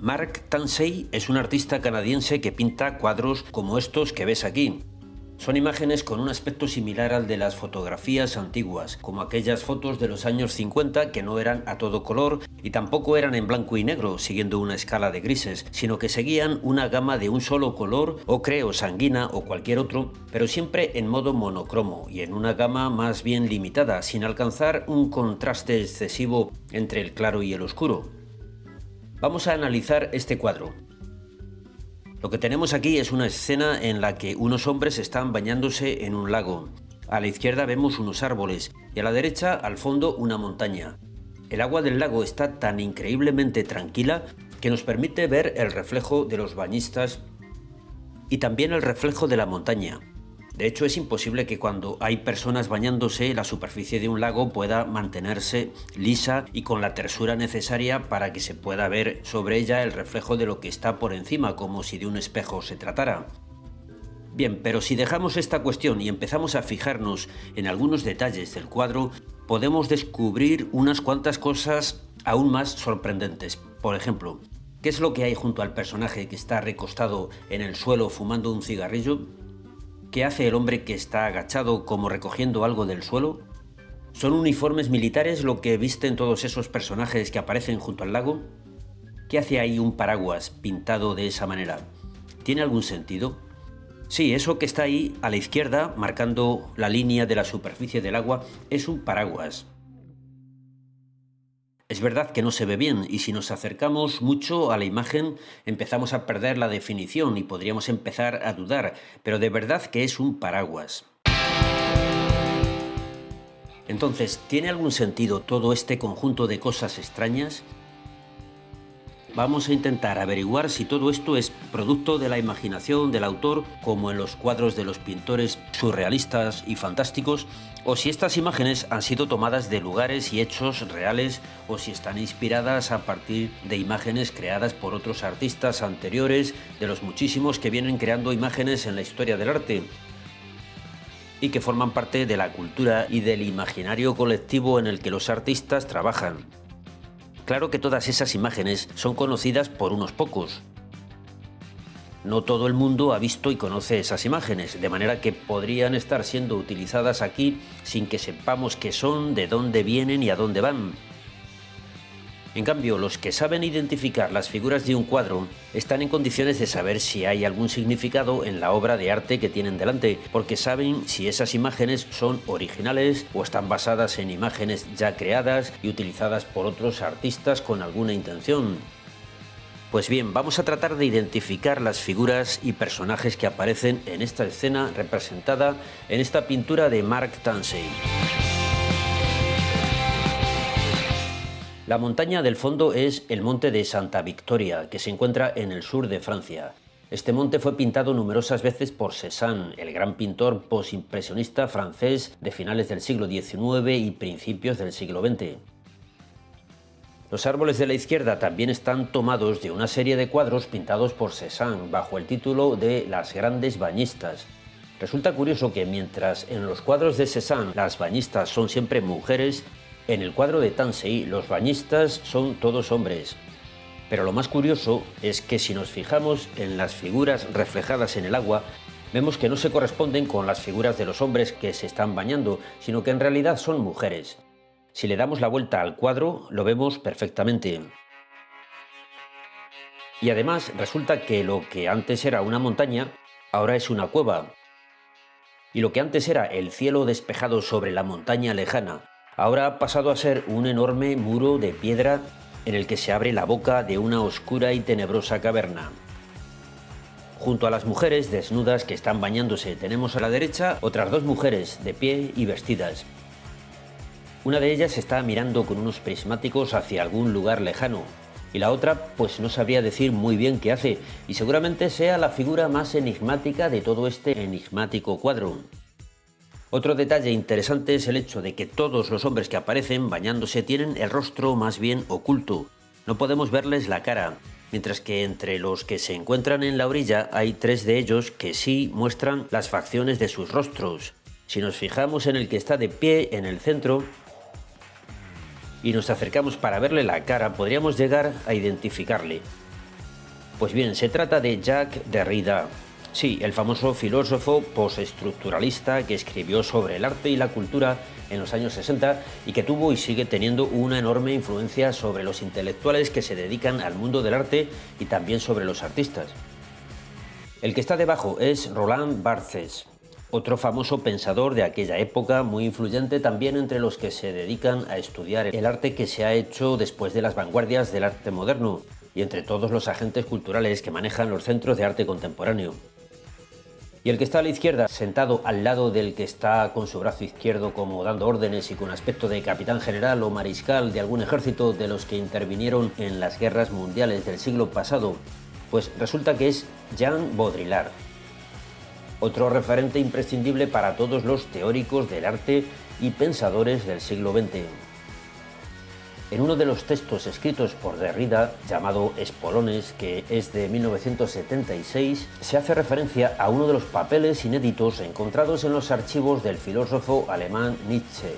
Mark Tansey es un artista canadiense que pinta cuadros como estos que ves aquí. Son imágenes con un aspecto similar al de las fotografías antiguas, como aquellas fotos de los años 50 que no eran a todo color y tampoco eran en blanco y negro, siguiendo una escala de grises, sino que seguían una gama de un solo color, ocre o sanguina o cualquier otro, pero siempre en modo monocromo y en una gama más bien limitada, sin alcanzar un contraste excesivo entre el claro y el oscuro. Vamos a analizar este cuadro. Lo que tenemos aquí es una escena en la que unos hombres están bañándose en un lago. A la izquierda vemos unos árboles y a la derecha, al fondo, una montaña. El agua del lago está tan increíblemente tranquila que nos permite ver el reflejo de los bañistas y también el reflejo de la montaña. De hecho, es imposible que cuando hay personas bañándose, la superficie de un lago pueda mantenerse lisa y con la tersura necesaria para que se pueda ver sobre ella el reflejo de lo que está por encima, como si de un espejo se tratara. Bien, pero si dejamos esta cuestión y empezamos a fijarnos en algunos detalles del cuadro, podemos descubrir unas cuantas cosas aún más sorprendentes. Por ejemplo, ¿qué es lo que hay junto al personaje que está recostado en el suelo fumando un cigarrillo? ¿Qué hace el hombre que está agachado como recogiendo algo del suelo? ¿Son uniformes militares lo que visten todos esos personajes que aparecen junto al lago? ¿Qué hace ahí un paraguas pintado de esa manera? ¿Tiene algún sentido? Sí, eso que está ahí a la izquierda, marcando la línea de la superficie del agua, es un paraguas. Es verdad que no se ve bien y si nos acercamos mucho a la imagen empezamos a perder la definición y podríamos empezar a dudar, pero de verdad que es un paraguas. Entonces, ¿tiene algún sentido todo este conjunto de cosas extrañas? Vamos a intentar averiguar si todo esto es producto de la imaginación del autor, como en los cuadros de los pintores surrealistas y fantásticos, o si estas imágenes han sido tomadas de lugares y hechos reales, o si están inspiradas a partir de imágenes creadas por otros artistas anteriores, de los muchísimos que vienen creando imágenes en la historia del arte, y que forman parte de la cultura y del imaginario colectivo en el que los artistas trabajan. Claro que todas esas imágenes son conocidas por unos pocos. No todo el mundo ha visto y conoce esas imágenes, de manera que podrían estar siendo utilizadas aquí sin que sepamos qué son, de dónde vienen y a dónde van. En cambio, los que saben identificar las figuras de un cuadro están en condiciones de saber si hay algún significado en la obra de arte que tienen delante, porque saben si esas imágenes son originales o están basadas en imágenes ya creadas y utilizadas por otros artistas con alguna intención. Pues bien, vamos a tratar de identificar las figuras y personajes que aparecen en esta escena representada en esta pintura de Mark Tansey. La montaña del fondo es el monte de Santa Victoria, que se encuentra en el sur de Francia. Este monte fue pintado numerosas veces por Cézanne, el gran pintor postimpresionista francés de finales del siglo XIX y principios del siglo XX. Los árboles de la izquierda también están tomados de una serie de cuadros pintados por Cézanne bajo el título de Las grandes bañistas. Resulta curioso que mientras en los cuadros de Cézanne las bañistas son siempre mujeres, en el cuadro de Tansey los bañistas son todos hombres. Pero lo más curioso es que si nos fijamos en las figuras reflejadas en el agua, vemos que no se corresponden con las figuras de los hombres que se están bañando, sino que en realidad son mujeres. Si le damos la vuelta al cuadro, lo vemos perfectamente. Y además resulta que lo que antes era una montaña, ahora es una cueva. Y lo que antes era el cielo despejado sobre la montaña lejana, ahora ha pasado a ser un enorme muro de piedra en el que se abre la boca de una oscura y tenebrosa caverna. Junto a las mujeres desnudas que están bañándose tenemos a la derecha otras dos mujeres de pie y vestidas. Una de ellas está mirando con unos prismáticos hacia algún lugar lejano y la otra pues no sabría decir muy bien qué hace y seguramente sea la figura más enigmática de todo este enigmático cuadro. Otro detalle interesante es el hecho de que todos los hombres que aparecen bañándose tienen el rostro más bien oculto. No podemos verles la cara, mientras que entre los que se encuentran en la orilla hay tres de ellos que sí muestran las facciones de sus rostros. Si nos fijamos en el que está de pie en el centro y nos acercamos para verle la cara, podríamos llegar a identificarle. Pues bien, se trata de Jacques Derrida. Sí, el famoso filósofo postestructuralista que escribió sobre el arte y la cultura en los años 60 y que tuvo y sigue teniendo una enorme influencia sobre los intelectuales que se dedican al mundo del arte y también sobre los artistas. El que está debajo es Roland Barthes, otro famoso pensador de aquella época, muy influyente también entre los que se dedican a estudiar el arte que se ha hecho después de las vanguardias del arte moderno y entre todos los agentes culturales que manejan los centros de arte contemporáneo. Y el que está a la izquierda, sentado al lado del que está con su brazo izquierdo como dando órdenes y con aspecto de capitán general o mariscal de algún ejército de los que intervinieron en las guerras mundiales del siglo pasado, pues resulta que es Jean Baudrillard, otro referente imprescindible para todos los teóricos del arte y pensadores del siglo XX. En uno de los textos escritos por Derrida, llamado Espolones, que es de 1976, se hace referencia a uno de los papeles inéditos encontrados en los archivos del filósofo alemán Nietzsche,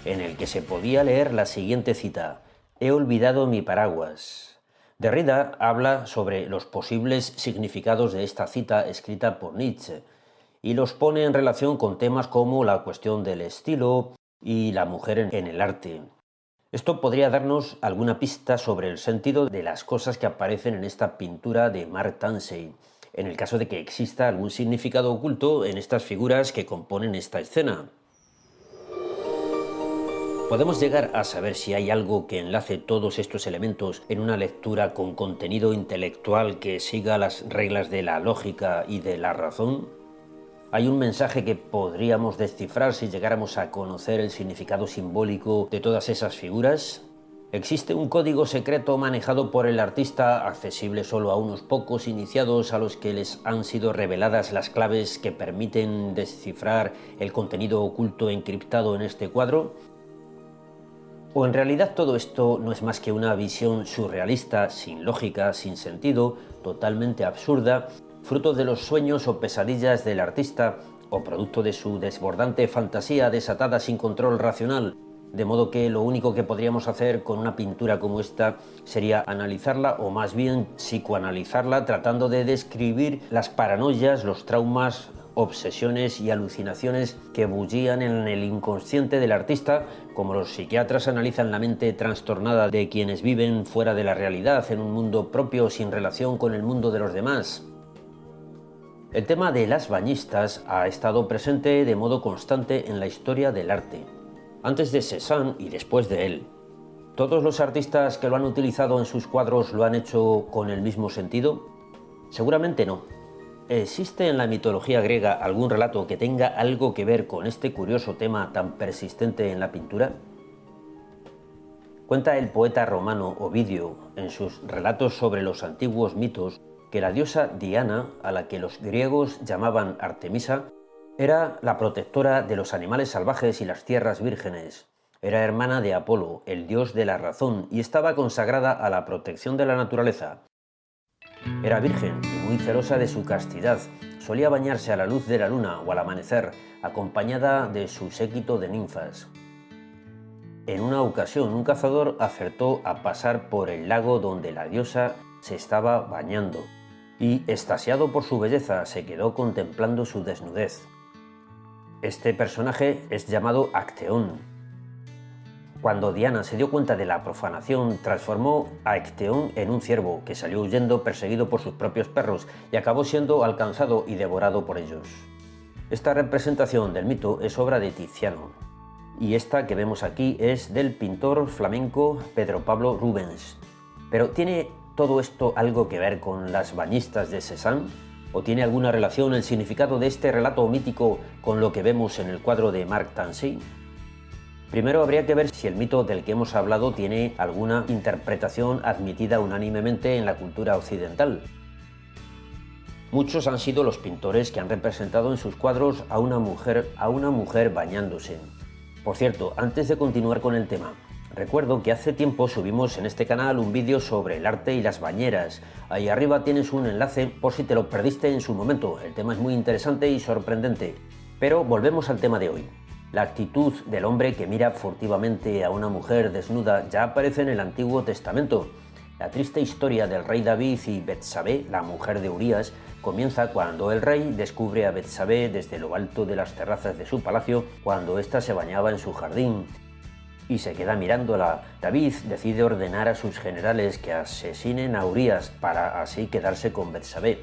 en el que se podía leer la siguiente cita: «He olvidado mi paraguas». Derrida habla sobre los posibles significados de esta cita escrita por Nietzsche y los pone en relación con temas como la cuestión del estilo y la mujer en el arte. Esto podría darnos alguna pista sobre el sentido de las cosas que aparecen en esta pintura de Mark Tansey, en el caso de que exista algún significado oculto en estas figuras que componen esta escena. ¿Podemos llegar a saber si hay algo que enlace todos estos elementos en una lectura con contenido intelectual que siga las reglas de la lógica y de la razón? ¿Hay un mensaje que podríamos descifrar si llegáramos a conocer el significado simbólico de todas esas figuras? ¿Existe un código secreto manejado por el artista, accesible solo a unos pocos iniciados a los que les han sido reveladas las claves que permiten descifrar el contenido oculto encriptado en este cuadro? ¿O en realidad todo esto no es más que una visión surrealista, sin lógica, sin sentido, totalmente absurda, fruto de los sueños o pesadillas del artista o producto de su desbordante fantasía desatada sin control racional? De modo que lo único que podríamos hacer con una pintura como esta sería analizarla o más bien psicoanalizarla, tratando de describir las paranoias, los traumas, obsesiones y alucinaciones que bullían en el inconsciente del artista, como los psiquiatras analizan la mente trastornada de quienes viven fuera de la realidad, en un mundo propio sin relación con el mundo de los demás. El tema de las bañistas ha estado presente de modo constante en la historia del arte, antes de Cézanne y después de él. ¿Todos los artistas que lo han utilizado en sus cuadros lo han hecho con el mismo sentido? Seguramente no. ¿Existe en la mitología griega algún relato que tenga algo que ver con este curioso tema tan persistente en la pintura? Cuenta el poeta romano Ovidio, en sus relatos sobre los antiguos mitos, que la diosa Diana, a la que los griegos llamaban Artemisa, era la protectora de los animales salvajes y las tierras vírgenes. Era hermana de Apolo, el dios de la razón, y estaba consagrada a la protección de la naturaleza. Era virgen y muy celosa de su castidad. Solía bañarse a la luz de la luna o al amanecer, acompañada de su séquito de ninfas. En una ocasión, un cazador acertó a pasar por el lago donde la diosa se estaba bañando, y, extasiado por su belleza, se quedó contemplando su desnudez. Este personaje es llamado Acteón. Cuando Diana se dio cuenta de la profanación, transformó a Acteón en un ciervo que salió huyendo perseguido por sus propios perros y acabó siendo alcanzado y devorado por ellos. Esta representación del mito es obra de Tiziano, y esta que vemos aquí es del pintor flamenco Pedro Pablo Rubens. Pero ¿tiene todo esto algo que ver con las bañistas de Cézanne? ¿O tiene alguna relación el significado de este relato mítico con lo que vemos en el cuadro de Mark Tansey? Primero habría que ver si el mito del que hemos hablado tiene alguna interpretación admitida unánimemente en la cultura occidental. Muchos han sido los pintores que han representado en sus cuadros a una mujer bañándose. Por cierto, antes de continuar con el tema, recuerdo que hace tiempo subimos en este canal un vídeo sobre el arte y las bañeras. Ahí arriba tienes un enlace por si te lo perdiste en su momento. El tema es muy interesante y sorprendente. Pero volvemos al tema de hoy. La actitud del hombre que mira furtivamente a una mujer desnuda ya aparece en el Antiguo Testamento. La triste historia del rey David y Betsabé, la mujer de Urías, comienza cuando el rey descubre a Betsabé desde lo alto de las terrazas de su palacio cuando ésta se bañaba en su jardín y se queda mirándola. David decide ordenar a sus generales que asesinen a Urías para así quedarse con Betsabé.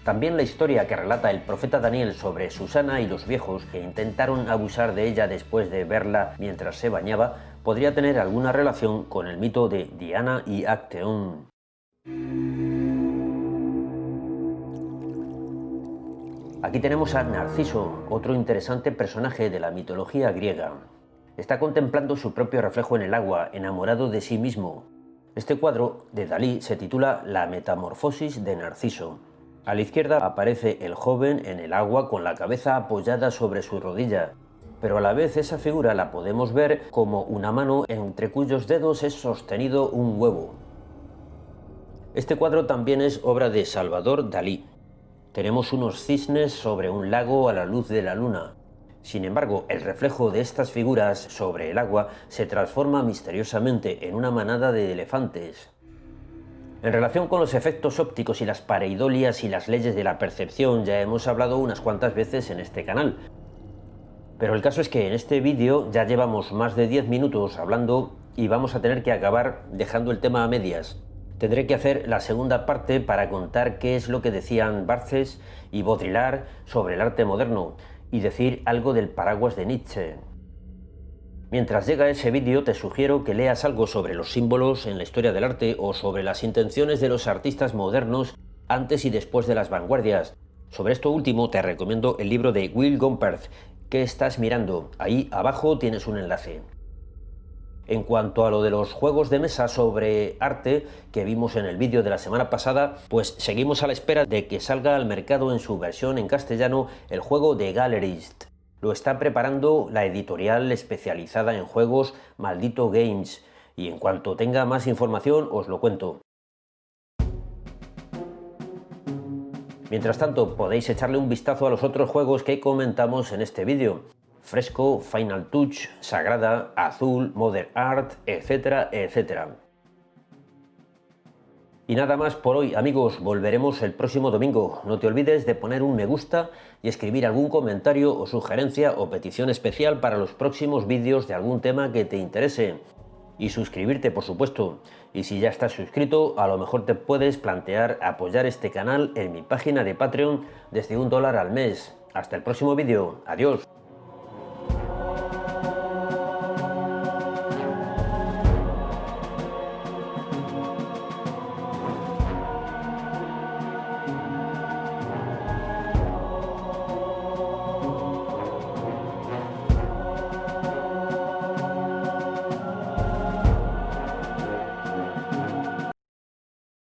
También la historia que relata el profeta Daniel sobre Susana y los viejos que intentaron abusar de ella después de verla mientras se bañaba podría tener alguna relación con el mito de Diana y Acteón. Aquí tenemos a Narciso, otro interesante personaje de la mitología griega. Está contemplando su propio reflejo en el agua, enamorado de sí mismo. Este cuadro de Dalí se titula La metamorfosis de Narciso. A la izquierda aparece el joven en el agua con la cabeza apoyada sobre su rodilla, pero a la vez esa figura la podemos ver como una mano entre cuyos dedos es sostenido un huevo. Este cuadro también es obra de Salvador Dalí. Tenemos unos cisnes sobre un lago a la luz de la luna. Sin embargo, el reflejo de estas figuras sobre el agua se transforma misteriosamente en una manada de elefantes. En relación con los efectos ópticos y las pareidolias y las leyes de la percepción ya hemos hablado unas cuantas veces en este canal. Pero el caso es que en este vídeo ya llevamos más de 10 minutos hablando y vamos a tener que acabar dejando el tema a medias. Tendré que hacer la segunda parte para contar qué es lo que decían Barthes y Baudrillard sobre el arte moderno y decir algo del paraguas de Nietzsche. Mientras llega ese vídeo te sugiero que leas algo sobre los símbolos en la historia del arte o sobre las intenciones de los artistas modernos antes y después de las vanguardias. Sobre esto último te recomiendo el libro de Will Gompertz, ¿Qué estás mirando? Ahí abajo tienes un enlace. En cuanto a lo de los juegos de mesa sobre arte que vimos en el vídeo de la semana pasada, pues seguimos a la espera de que salga al mercado en su versión en castellano el juego de Gallerist. Lo está preparando la editorial especializada en juegos Maldito Games y en cuanto tenga más información os lo cuento. Mientras tanto, podéis echarle un vistazo a los otros juegos que comentamos en este vídeo. Fresco, Final Touch, Sagrada, Azul, Modern Art, etcétera, etcétera. Y nada más por hoy, amigos, volveremos el próximo domingo. No te olvides de poner un me gusta y escribir algún comentario o sugerencia o petición especial para los próximos vídeos de algún tema que te interese. Y suscribirte, por supuesto. Y si ya estás suscrito, a lo mejor te puedes plantear apoyar este canal en mi página de Patreon desde $1 al mes. Hasta el próximo vídeo. Adiós.